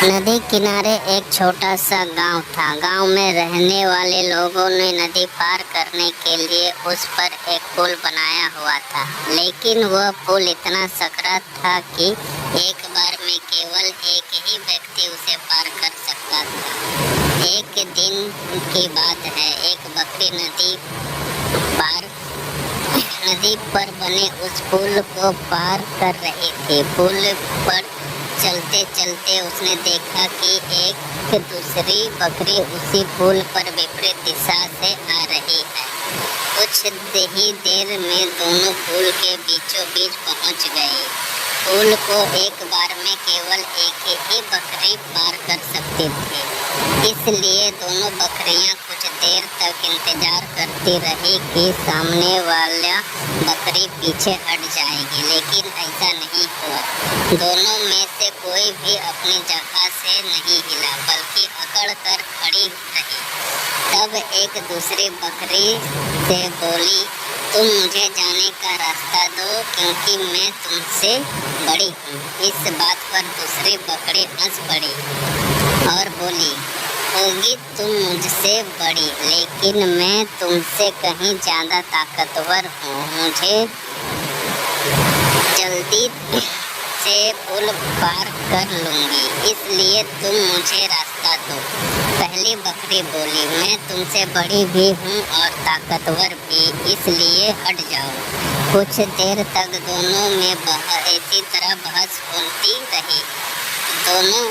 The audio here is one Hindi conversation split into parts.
नदी किनारे एक छोटा सा गांव था। गांव में रहने वाले लोगों ने नदी पार करने के लिए उस पर एक पुल बनाया हुआ था, लेकिन वह पुल इतना सकरा था कि एक बार में केवल एक ही व्यक्ति उसे पार कर सकता था। एक दिन की बात है, एक बकरी नदी पर बने उस पुल को पार कर रही थी। पुल पर चलते चलते उसने देखा कि एक दूसरी बकरी उसी पुल पर विपरीत दिशा से आ रही है। कुछ ही देर में दोनों पुल के बीचों बीच पहुंच गए। पुल को एक बार में केवल एक ही बकरी पार कर सकती थी, इसलिए दोनों बकरियां कुछ देर तक इंतजार करती रही कि सामने वाला बकरी पीछे हट जाएगी, लेकिन ऐसा नहीं हुआ। दोनों में से कोई भी अपनी जगह से नहीं हिला, बल्कि अकड़ कर खड़ी रही। तब एक दूसरी बकरी से बोली, तुम मुझे जाने का रास्ता दो, क्योंकि मैं तुमसे बड़ी हूँ। इस बात पर दूसरी बकरी हंस पड़ी और बोली, होगी तुम मुझसे बड़ी, लेकिन मैं तुमसे कहीं ज्यादा ताकतवर हूँ। मुझे जल्दी से पुल पार कर लूँगी, इसलिए तुम मुझे रास्ता दो। पहली बकरी बोली, मैं तुमसे बड़ी भी हूँ और ताकतवर भी, इसलिए हट जाओ। कुछ देर तक दोनों में इसी तरह बहस होती रही, दोनों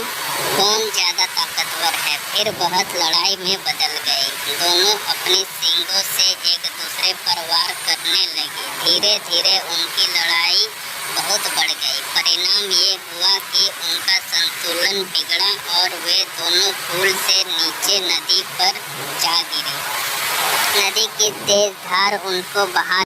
कौन ज्यादा ताकतवर है। फिर बहस लड़ाई में बदल गई। दोनों अपने सींगों से एक दूसरे पर वार करने लगे। धीरे धीरे उनकी लड़ाई बहुत बढ़ गई। परिणाम ये हुआ कि उनका संतुलन बिगड़ा और वे दोनों पुल से नीचे नदी पर जा गिरे। नदी की तेज धार उनको बहा